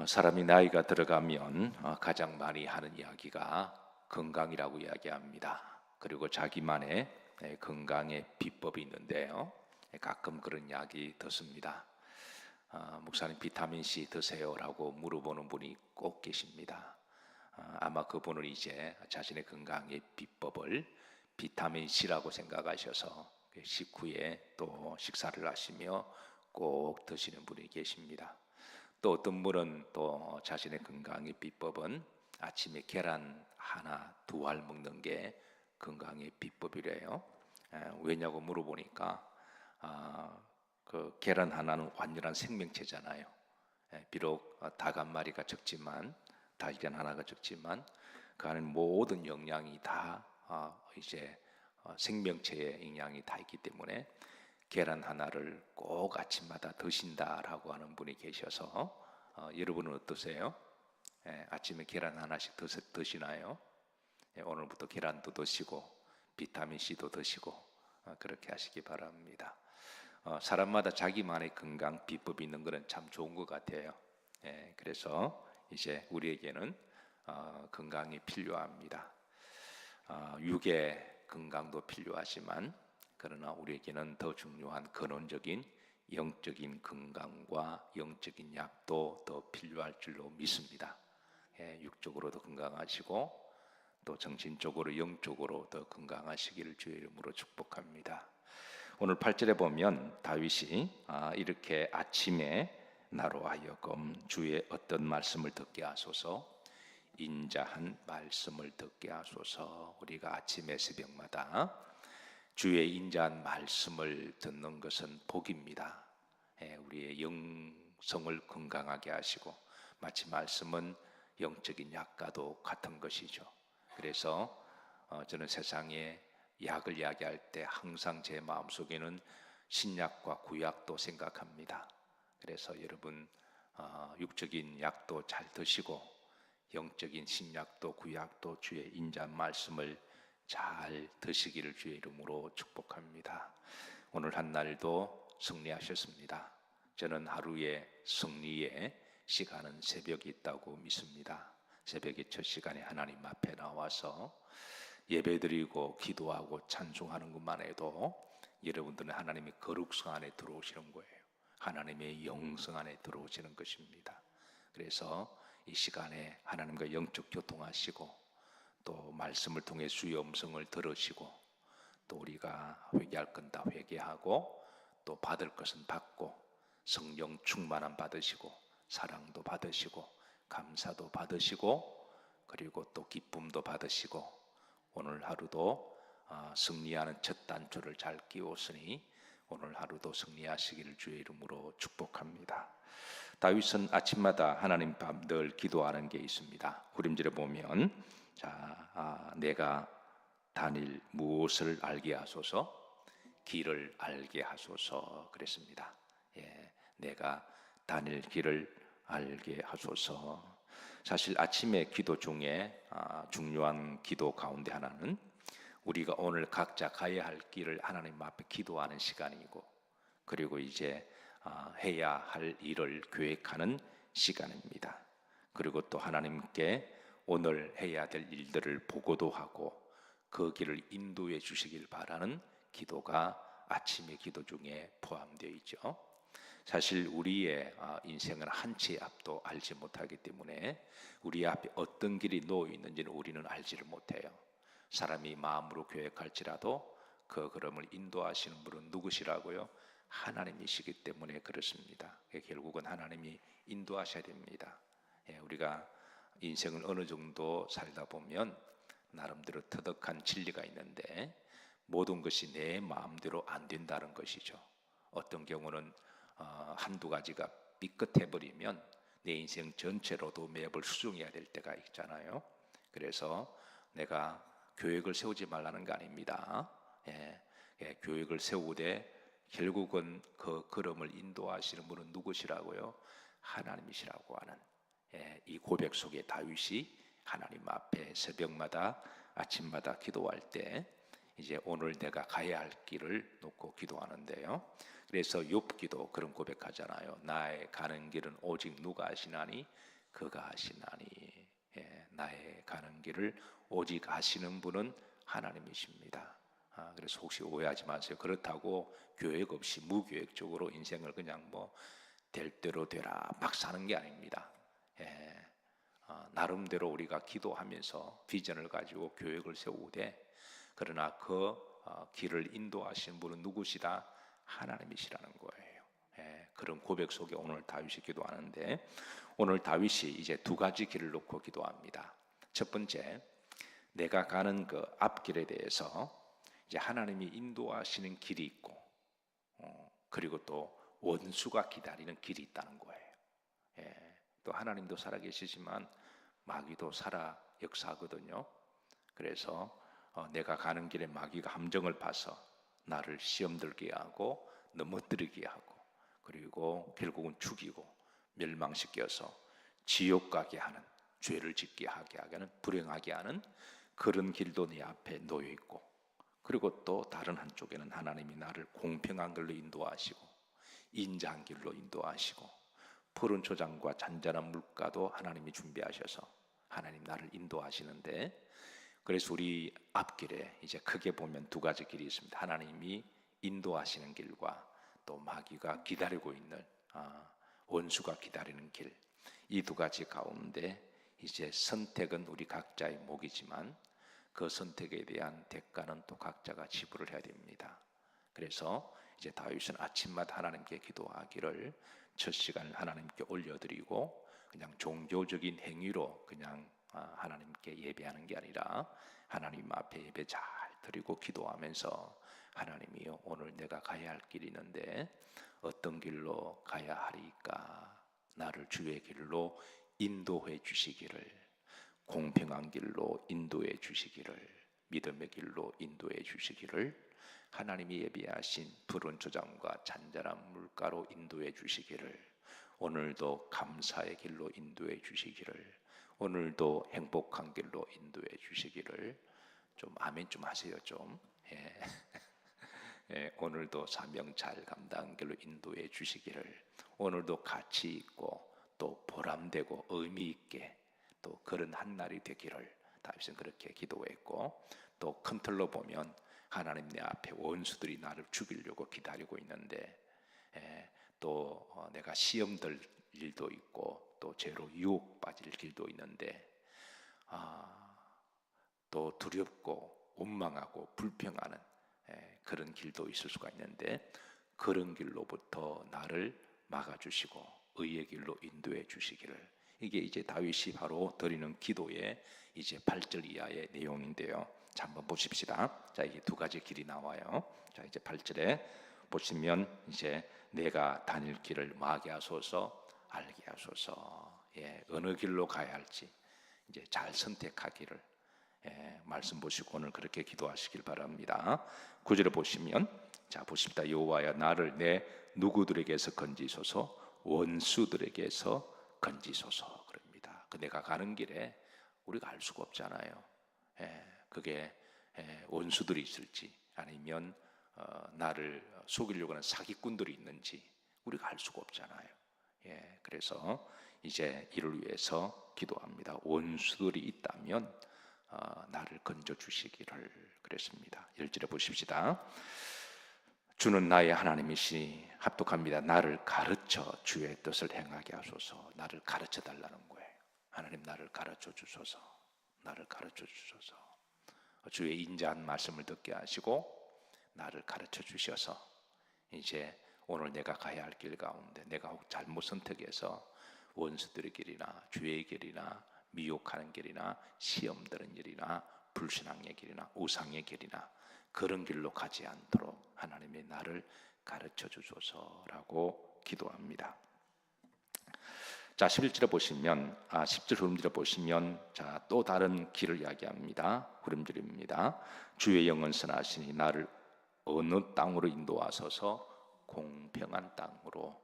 사람이 나이가 들어가면 가장 많이 하는 이야기가 건강이라고 이야기합니다. 그리고 자기만의 건강의 비법이 있는데요. 가끔 그런 이야기 듣습니다. 목사님 비타민C 드세요라고 물어보는 분이 꼭 계십니다. 아마 그분은 이제 자신의 건강의 비법을 비타민C라고 생각하셔서 식후에 또 식사를 하시며 꼭 드시는 분이 계십니다. 또 어떤 분은 또 자신의 건강의 비법은 아침에 계란 하나, 두 알 먹는 게 건강의 비법이래요. 왜냐고 물어보니까 그 계란 하나는 완전한 생명체잖아요. 비록 닭 한 마리가 적지만, 닭이란 하나가 적지만 그 안에 모든 영양이 다 이제 생명체의 영양이 다 있기 때문에 계란 하나를 꼭 아침마다 드신다라고 하는 분이 계셔서 여러분은 어떠세요? 아침에 계란 하나씩 드시나요? 오늘부터 계란도 드시고 비타민C도 드시고 그렇게 하시기 바랍니다. 사람마다 자기만의 건강 비법이 있는 것은 참 좋은 것 같아요. 그래서 이제 우리에게는 건강이 필요합니다. 육의 건강도 필요하지만 그러나 우리에게는 더 중요한 근원적인 영적인 건강과 영적인 약도 더 필요할 줄로 믿습니다. 육적으로도 건강하시고 또 정신적으로 영적으로 더 건강하시기를 주의 이름으로 축복합니다. 오늘 8절에 보면 다윗이 이렇게 아침에 나로 하여금 주의 어떤 말씀을 듣게 하소서, 인자한 말씀을 듣게 하소서. 우리가 아침에 새벽마다 주의 인자한 말씀을 듣는 것은 복입니다. 우리의 영성을 건강하게 하시고 마치 말씀은 영적인 약과도 같은 것이죠. 그래서 저는 세상에 약을 이야기할 때 항상 제 마음속에는 신약과 구약도 생각합니다. 그래서 여러분 육적인 약도 잘 드시고 영적인 신약도 구약도 주의 인자한 말씀을 잘 드시기를 주의 이름으로 축복합니다. 오늘 한 날도 승리하셨습니다. 저는 하루의 승리의 시간은 새벽이 있다고 믿습니다. 새벽의 첫 시간에 하나님 앞에 나와서 예배드리고 기도하고 찬송하는 것만 해도 여러분들은 하나님의 거룩성 안에 들어오시는 거예요. 하나님의 영성 안에 들어오시는 것입니다. 그래서 이 시간에 하나님과 영적 교통하시고 또 말씀을 통해 주의 음성을 들으시고 또 우리가 회개할 건 다 회개하고 또 받을 것은 받고 성령 충만함 받으시고 사랑도 받으시고 감사도 받으시고 그리고 또 기쁨도 받으시고 오늘 하루도 승리하는 첫 단추를 잘 끼웠으니 오늘 하루도 승리하시기를 주의 이름으로 축복합니다. 다윗은 아침마다 하나님 밤 늘 기도하는 게 있습니다. 후렴절에 보면 내가 다닐 무엇을 알게 하소서, 길을 알게 하소서 그랬습니다. 내가 다닐 길을 알게 하소서. 사실 아침의 기도 중에 중요한 기도 가운데 하나는 우리가 오늘 각자 가야 할 길을 하나님 앞에 기도하는 시간이고 그리고 이제 해야 할 일을 계획하는 시간입니다. 그리고 또 하나님께 오늘 해야 될 일들을 보고도 하고 그 길을 인도해 주시길 바라는 기도가 아침의 기도 중에 포함되어 있죠. 사실 우리의 인생은 한 치 앞도 알지 못하기 때문에 우리 앞에 어떤 길이 놓여 있는지는 우리는 알지를 못해요. 사람이 마음으로 계획할지라도 그 걸음을 인도하시는 분은 누구시라고요? 하나님이시기 때문에 그렇습니다. 결국은 하나님이 인도하셔야 됩니다. 우리가 인생을 어느 정도 살다 보면 나름대로 터득한 진리가 있는데 모든 것이 내 마음대로 안 된다는 것이죠. 어떤 경우는 한두 가지가 삐끗해버리면 내 인생 전체로도 맵을 수정해야 될 때가 있잖아요. 그래서 내가 계획을 세우지 말라는 거 아닙니다. 계획을 세우되 결국은 그 걸음을 인도하시는 분은 누구시라고요? 하나님이시라고 하는 이 고백 속에 다윗이 하나님 앞에 새벽마다 아침마다 기도할 때 이제 오늘 내가 가야 할 길을 놓고 기도하는데요. 그래서 욥기도 그런 고백하잖아요. 나의 가는 길은 오직 누가 아시나니 그가 아시나니. 나의 가는 길을 오직 아시는 분은 하나님이십니다. 그래서 혹시 오해하지 마세요. 그렇다고 계획 없이 무계획적으로 인생을 그냥 뭐 될 대로 되라 막 사는 게 아닙니다. 나름대로 우리가 기도하면서 비전을 가지고 계획을 세우되, 그러나 그 길을 인도하시는 분은 누구시다? 하나님이시라는 거예요. 그런 고백 속에 오늘 다윗이 기도하는데, 오늘 다윗이 이제 두 가지 길을 놓고 기도합니다. 첫 번째, 내가 가는 그 앞길에 대해서 이제 하나님이 인도하시는 길이 있고, 그리고 또 원수가 기다리는 길이 있다는 거예요. 또 하나님도 살아계시지만 마귀도 살아 역사하거든요. 그래서 내가 가는 길에 마귀가 함정을 파서 나를 시험 들게 하고 넘어뜨리게 하고, 그리고 결국은 죽이고 멸망시켜서 지옥 가게 하는, 죄를 짓게 하게 하는, 불행하게 하는 그런 길도 네 앞에 놓여 있고, 그리고 또 다른 한쪽에는 하나님이 나를 공평한 길로 인도하시고 인자한 길로 인도하시고 푸른 초장과 잔잔한 물가도 하나님이 준비하셔서 하나님 나를 인도하시는데, 그래서 우리 앞길에 이제 크게 보면 두 가지 길이 있습니다. 하나님이 인도하시는 길과 또 마귀가 기다리고 있는, 원수가 기다리는 길, 이 두 가지 가운데 이제 선택은 우리 각자의 몫이지만 그 선택에 대한 대가는 또 각자가 지불을 해야 됩니다. 그래서 이제 다윗은 아침마다 하나님께 기도하기를 첫 시간을 하나님께 올려드리고 그냥 종교적인 행위로 그냥 하나님께 예배하는 게 아니라 하나님 앞에 예배 잘 드리고 기도하면서, 하나님이요, 오늘 내가 가야 할 길이 있는데 어떤 길로 가야 하리까? 나를 주의 길로 인도해 주시기를, 공평한 길로 인도해 주시기를, 믿음의 길로 인도해 주시기를, 하나님이 예비하신 푸른 초장과 잔잔한 물가로 인도해 주시기를, 오늘도 감사의 길로 인도해 주시기를, 오늘도 행복한 길로 인도해 주시기를. 좀 아멘 좀 하세요 좀. 오늘도 사명 잘 감당한 길로 인도해 주시기를, 오늘도 가치 있고 또 보람되고 의미 있게 또 그런 한 날이 되기를 다윗은 그렇게 기도했고, 또 큰 틀로 보면 하나님 내 앞에 원수들이 나를 죽이려고 기다리고 있는데, 또 내가 시험 들 일도 있고 또 죄로 유혹 빠질 길도 있는데, 또 두렵고 원망하고 불평하는 그런 길도 있을 수가 있는데, 그런 길로부터 나를 막아주시고 의의 길로 인도해 주시기를, 이게 이제 다윗이 바로 드리는 기도의 이제 8절 이하의 내용인데요. 자, 한번 보십시다. 자, 이게 두 가지 길이 나와요. 자, 이제 8절에 보시면 이제 내가 다닐 길을 마게 하소서, 알게 하소서. 어느 길로 가야 할지 이제 잘 선택하기를 말씀 보시고 오늘 그렇게 기도하시길 바랍니다. 9절에 보시면, 자 보십니다. 여호와야 나를 내 누구들에게서 건지소서, 원수들에게서 건지소서. 그럽니다. 그 내가 가는 길에 우리가 알 수가 없잖아요. 그게 원수들이 있을지 아니면 나를 속이려고 하는 사기꾼들이 있는지 우리가 알 수가 없잖아요. 그래서 이제 이를 위해서 기도합니다. 원수들이 있다면 나를 건져 주시기를 그랬습니다. 1절에 보십시다. 주는 나의 하나님이시니 합독합니다. 나를 가르쳐 주의 뜻을 행하게 하소서. 나를 가르쳐 달라는 거예요. 하나님 나를 가르쳐 주소서. 나를 가르쳐 주소서. 주의 인자한 말씀을 듣게 하시고 나를 가르쳐 주셔서 이제 오늘 내가 가야 할 길 가운데 내가 혹 잘못 선택해서 원수들의 길이나 죄의 길이나 미혹하는 길이나 시험 드는 길이나 불신앙의 길이나 우상의 길이나 그런 길로 가지 않도록 하나님이 나를 가르쳐 주소서라고 기도합니다. 자, 11절에 보시면 10절 후름절에 보시면 자, 또 다른 길을 이야기합니다. 후름절입니다. 주의 영은 선하시니 나를 어느 땅으로 인도하소서, 공평한 땅으로.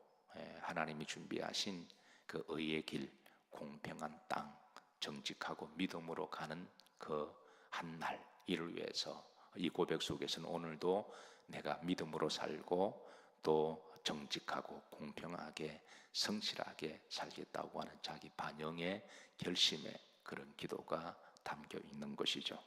하나님이 준비하신 그 의의 길, 공평한 땅, 정직하고 믿음으로 가는 그 한 날, 이를 위해서 이 고백 속에서는 오늘도 내가 믿음으로 살고 또 정직하고 공평하게 성실하게 살겠다고 하는 자기 반영의 결심의 그런 기도가 담겨 있는 것이죠.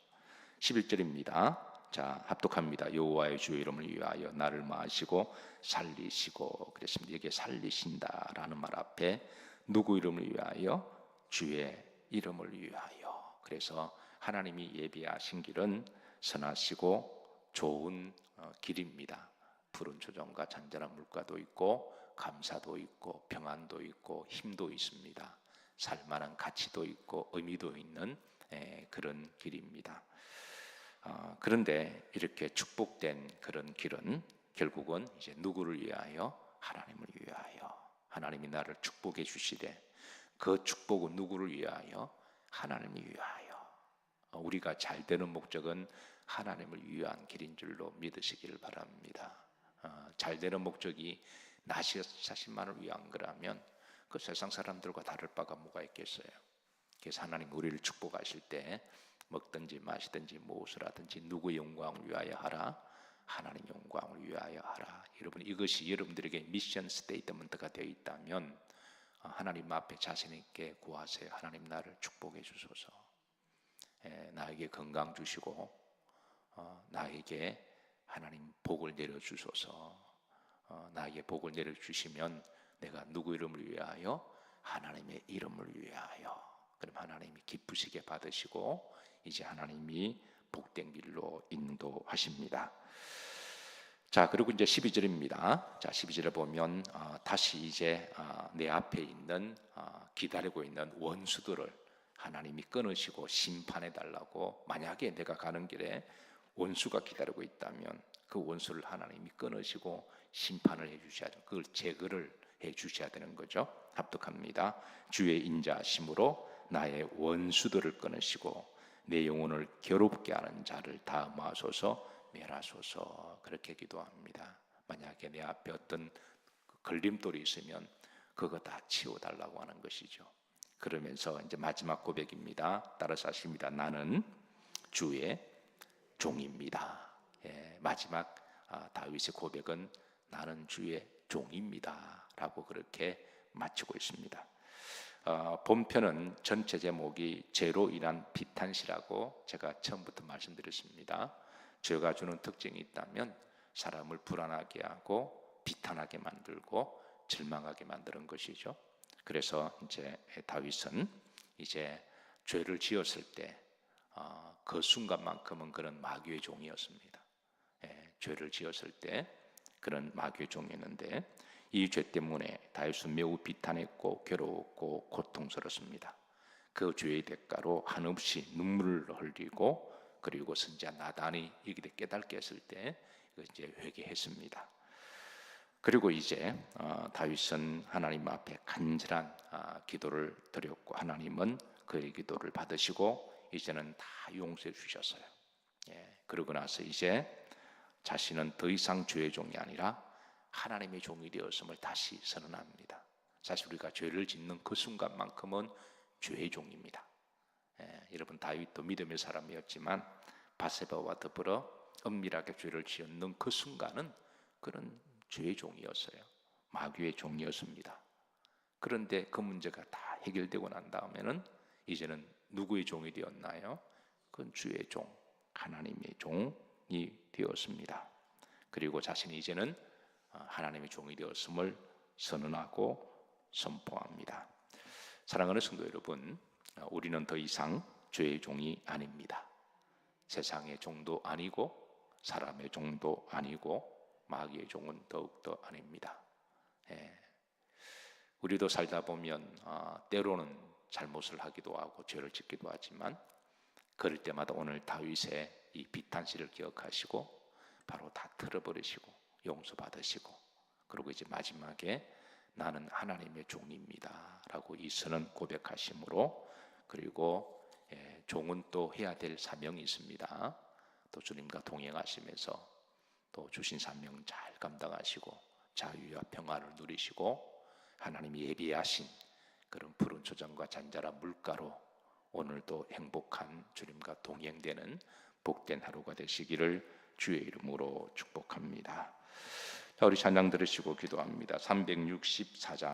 11절입니다. 자, 합독합니다. 여호와의 주의 이름을 위하여 나를 마시고 살리시고 그랬습니다. 여기에 살리신다라는 말 앞에 누구 이름을 위하여? 주의 이름을 위하여. 그래서 하나님이 예비하신 길은 선하시고 좋은 길입니다. 푸른 초정과 잔잔한 물가도 있고 감사도 있고 평안도 있고 힘도 있습니다. 살만한 가치도 있고 의미도 있는 그런 길입니다. 그런데 이렇게 축복된 그런 길은 결국은 이제 누구를 위하여? 하나님을 위하여. 하나님이 나를 축복해 주시되 그 축복은 누구를 위하여? 하나님을 위하여. 우리가 잘 되는 목적은 하나님을 위한 길인 줄로 믿으시기를 바랍니다. 잘 되는 목적이 나 자신만을 위한 거라면 그 세상 사람들과 다를 바가 뭐가 있겠어요? 그래서 하나님 우리를 축복하실 때 먹든지 마시든지 무엇을 하든지 누구의 영광을 위하여 하라? 하나님 영광을 위하여 하라. 여러분, 이것이 여러분들에게 미션 스테이트먼트가 되어 있다면 하나님 앞에 자신 있게 구하세요. 하나님 나를 축복해 주소서. 나에게 건강 주시고 나에게 하나님 복을 내려주소서. 나에게 복을 내려주시면 내가 누구 이름을 위하여? 하나님의 이름을 위하여. 그럼 하나님이 기쁘시게 받으시고 이제 하나님이 복된 길로 인도하십니다. 자, 그리고 이제 12절입니다. 자, 12절에 보면 다시 이제 내 앞에 있는 기다리고 있는 원수들을 하나님이 끊으시고 심판해 달라고. 만약에 내가 가는 길에 원수가 기다리고 있다면 그 원수를 하나님이 끊으시고 심판을 해 주셔야 돼요. 그걸 제거를 해 주셔야 되는 거죠. 합독합니다. 주의 인자하심으로 나의 원수들을 끊으시고 내 영혼을 괴롭게 하는 자를 다 마소서 멸하소서. 그렇게 기도합니다. 만약에 내 앞에 어떤 걸림돌이 있으면 그거 다 치워달라고 하는 것이죠. 그러면서 이제 마지막 고백입니다. 따라서 하십니다. 나는 주의 종입니다. 마지막 다윗의 고백은 나는 주의 종입니다 라고 그렇게 마치고 있습니다. 본편은 전체 제목이 죄로 인한 비탄시라고 제가 처음부터 말씀드렸습니다. 죄가 주는 특징이 있다면 사람을 불안하게 하고 비탄하게 만들고 절망하게 만드는 것이죠. 그래서 이제 다윗은 이제 죄를 지었을 때 그 순간만큼은 그런 마귀의 종이었습니다. 죄를 지었을 때 그런 마귀의 종이었는데 이 죄 때문에 다윗은 매우 비탄했고 괴로웠고 고통스럽습니다. 그 죄의 대가로 한없이 눈물을 흘리고 그리고 선지자 나단이 이게 깨닫게 했을 때 이제 회개했습니다. 그리고 이제 다윗은 하나님 앞에 간절한 기도를 드렸고 하나님은 그의 기도를 받으시고 이제는 다 용서해 주셨어요. 그러고 나서 이제 자신은 더 이상 죄의 종이 아니라 하나님의 종이 되었음을 다시 선언합니다. 사실 우리가 죄를 짓는 그 순간만큼은 죄의 종입니다. 여러분, 다윗도 믿음의 사람이었지만 바세바와 더불어 은밀하게 죄를 지었는 그 순간은 그런 죄의 종이었어요. 마귀의 종이었습니다. 그런데 그 문제가 다 해결되고 난 다음에는 이제는 누구의 종이 되었나요? 그건 주의 종, 하나님의 종이 되었습니다. 그리고 자신이 이제는 하나님의 종이 되었음을 선언하고 선포합니다. 사랑하는 성도 여러분, 우리는 더 이상 죄의 종이 아닙니다. 세상의 종도 아니고 사람의 종도 아니고 마귀의 종은 더욱더 아닙니다. 우리도 살다 보면 때로는 잘못을 하기도 하고 죄를 짓기도 하지만 그럴 때마다 오늘 다윗의 이 비탄시를 기억하시고 바로 다 틀어버리시고 용서받으시고 그리고 이제 마지막에 나는 하나님의 종입니다 라고 이 선언 고백하심으로 그리고 종은 또 해야 될 사명이 있습니다. 또 주님과 동행하시면서 또 주신 사명 잘 감당하시고 자유와 평안을 누리시고 하나님이 예비하신 그런 푸른 초장과 잔잔한 물가로 오늘도 행복한 주님과 동행되는 복된 하루가 되시기를 주의 이름으로 축복합니다. 자, 우리 찬양 들으시고 기도합니다. 364장